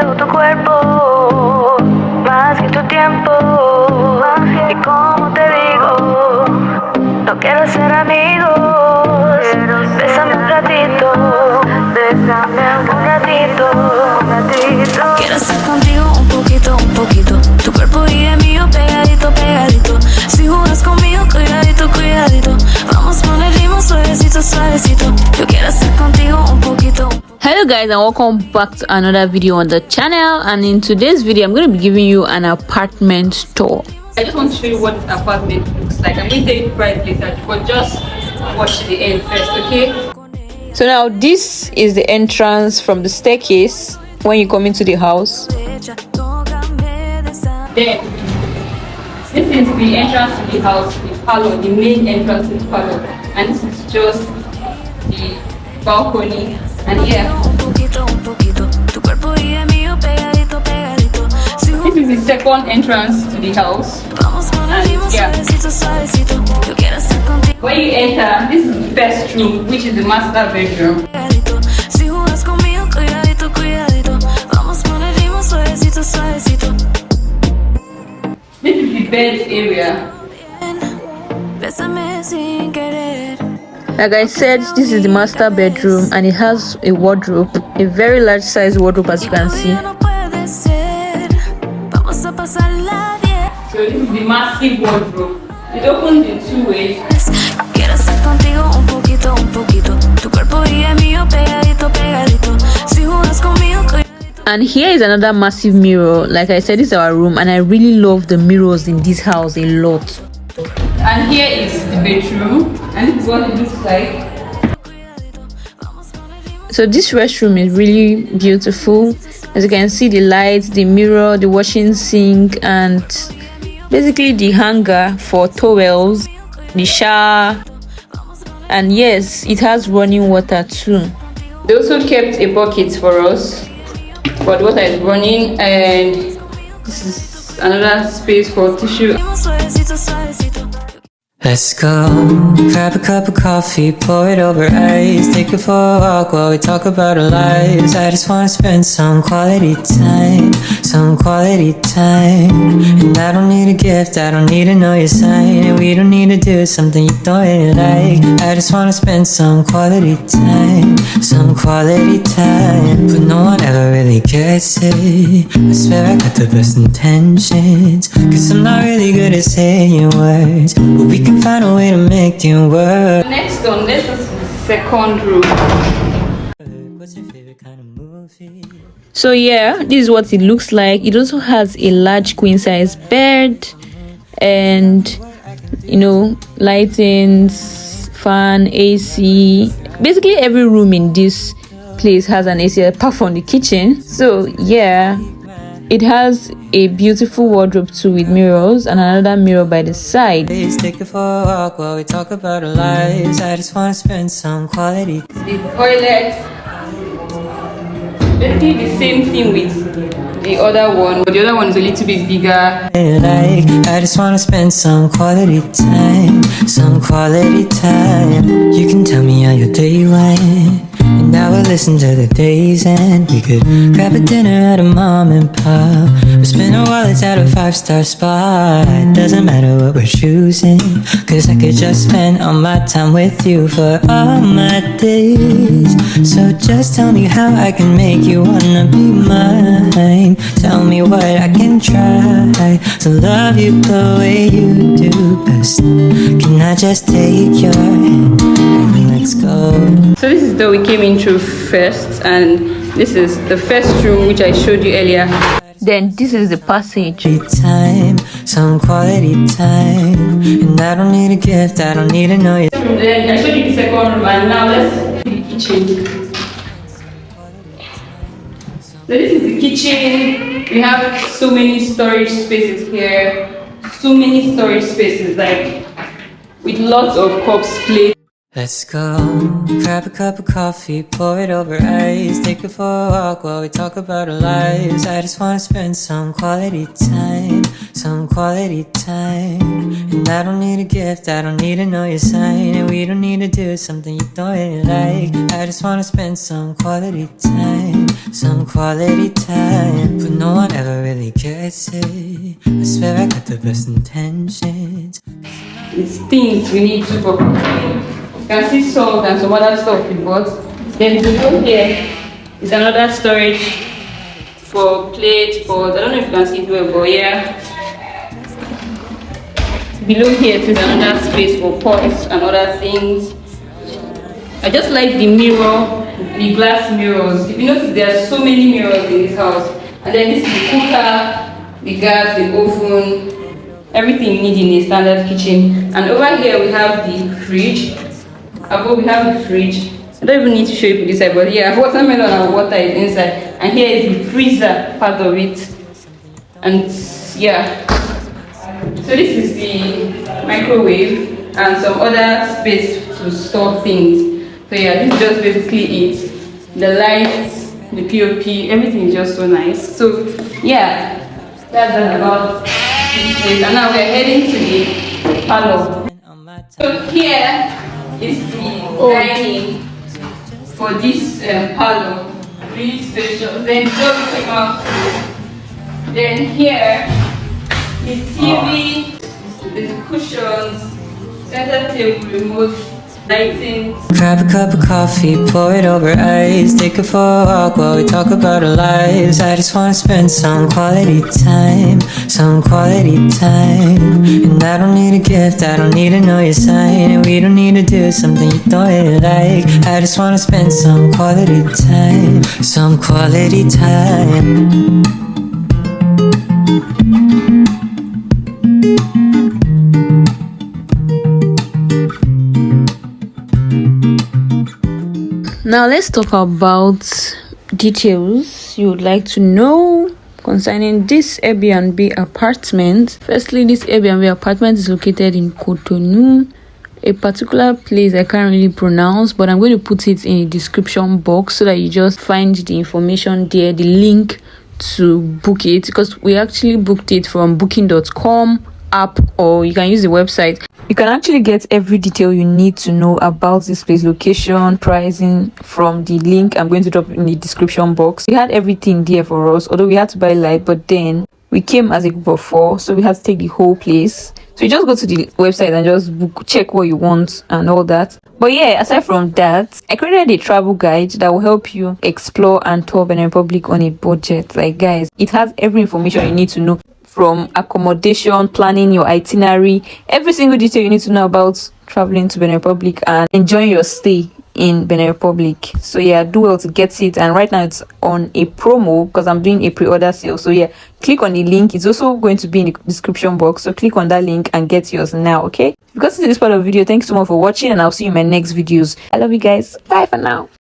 dejo tu cuerpo, más que tu tiempo. Y como te digo, no quiero ser amigos. Bésame un ratito, un ratito. Quiero estar contigo un poquito, un poquito. Tu cuerpo y el mío pegadito, pegadito. Si jugas conmigo, cuidadito, cuidadito. Vamos con el ritmo suavecito, suavecito. Yo quiero estar contigo un poquito. Hello guys, and welcome back to another video on the channel. And in today's video I'm going to be giving you an apartment tour. I just want to show you what the apartment looks like. I'm going to take you right later, but just watch the end first, okay? So now this is the entrance from the staircase when you come into the house. Then, this is the entrance to the house, the parlor, the main entrance to the parlor. And this is just the balcony. And yeah, this is the second entrance to the house. And yeah, when you enter, this is the first room, which is the master bedroom. This is the bed area. Like I said, this is the master bedroom and it has a wardrobe, a very large size wardrobe as you can see. So this is the massive wardrobe. It opens in two ways. And here is another massive mirror. Like I said, this is our room and I really love the mirrors in this house a lot. And here is the bedroom, and this is what it looks like. So this restroom is really beautiful. As you can see, the lights, the mirror, the washing sink, and basically the hanger for towels, the shower, and yes, it has running water too. They also kept a bucket for us, but the water is running, and this is another space for tissue. Let's go, grab a cup of coffee, pour it over ice. Take it for a walk while we talk about our lives. I just wanna spend some quality time, some quality time. And I don't need a gift, I don't need to know your sign. And we don't need to do something you don't really like. I just wanna spend some quality time, some quality time. But no one ever really gets it. I swear I got the best intentions, cause I'm not really good at saying words, but we can find a way to make it work. Next on this is the second room. What's your favorite kind of movie? So yeah, this is what it looks like. It also has a large queen size bed and lightings, fan, AC. Basically every room in this place has an AC apart from the kitchen. So yeah, it has a beautiful wardrobe too with mirrors and another mirror by the side. Please take it for a walk while we talk about our lives. I just want to spend some quality. The toilet, basically the same thing with the other one, but the other one is a little bit bigger. I just want to spend some quality time, some quality time. You can tell me how your day went, and now we'll listen to the days end. We could grab a dinner at a mom and pop, or spend our wallets at a 5-star spot. Doesn't matter what we're choosing, cause I could just spend all my time with you for all my days. So just tell me how I can make you wanna be mine. Tell me what I can try to love you the way you do best. Can I just take your hand and let's go? So this is the we came in through first, and this is the first room which I showed you earlier. Then this is the passage. Time, some quality time. And I don't need a gift, I don't need to know you. Then I showed you the second room, and now let's see the kitchen. So this is the kitchen. We have so many storage spaces here. So many storage spaces, like with lots of cups, plates. Let's go, grab a cup of coffee, pour it over ice. Take it for a walk while we talk about our lives. I just wanna spend some quality time, some quality time. And I don't need a gift, I don't need to know your sign. And we don't need to do something you don't really like. I just wanna spend some quality time, some quality time. But no one ever really gets it. I swear I got the best intentions. It's things we need to cook. You can see salt and some other stuff we bought. Then below here is another storage for plates, pots. I don't know if you can see it well, but yeah. Below here is another space for pots and other things. I just like the mirror, the glass mirrors. If you notice, there are so many mirrors in this house. And then this is the cooker, the gas, the oven, everything you need in a standard kitchen. And over here we have the fridge. Above we have the fridge. I don't even need to show you this side, but yeah, watermelon and water is inside. And here is the freezer part of it. And yeah. So this is the microwave and some other space to store things. So yeah, this is just basically it. The lights, the POP, everything is just so nice. So yeah, that's all about this place. And now we're heading to the parlor. So here is the dining for this parlor. Really spacious. Then door came out. Then here the TV, the cushions, center table, remote, lighting. Grab a cup of coffee, pour it over ice. Take it for a walk while we talk about our lives. I just wanna spend some quality time, some quality time. And I don't need a gift, I don't need to know your sign. And we don't need to do something you don't really like. I just wanna spend some quality time, some quality time. Now let's talk about details you would like to know concerning this Airbnb apartment. Firstly, this Airbnb apartment is located in Cotonou, a particular place I can't really pronounce, but I'm going to put it in the description box so that you just find the information there, the link to book it, because we actually booked it from booking.com app, or you can use the website. You can actually get every detail you need to know about this place, location, pricing, from the link I'm going to drop in the description box. We had everything there for us, although we had to buy light, but then we came as a group of 4, so we had to take the whole place. So you just go to the website and just book, check what you want and all that. But yeah, aside from that, I created a travel guide that will help you explore and tour Benin Republic on a budget. Like guys, it has every information you need to know, from accommodation, planning your itinerary, every single detail you need to know about traveling to Benin Republic and enjoying your stay in Benin Republic. So yeah, do well to get it. And right now it's on a promo because I'm doing a pre-order sale. So yeah, click on the link. It's also going to be in the description box, so click on that link and get yours now. Okay, because this is this part of the video, thanks so much for watching, and I'll see you in my next videos. I love you guys. Bye for now.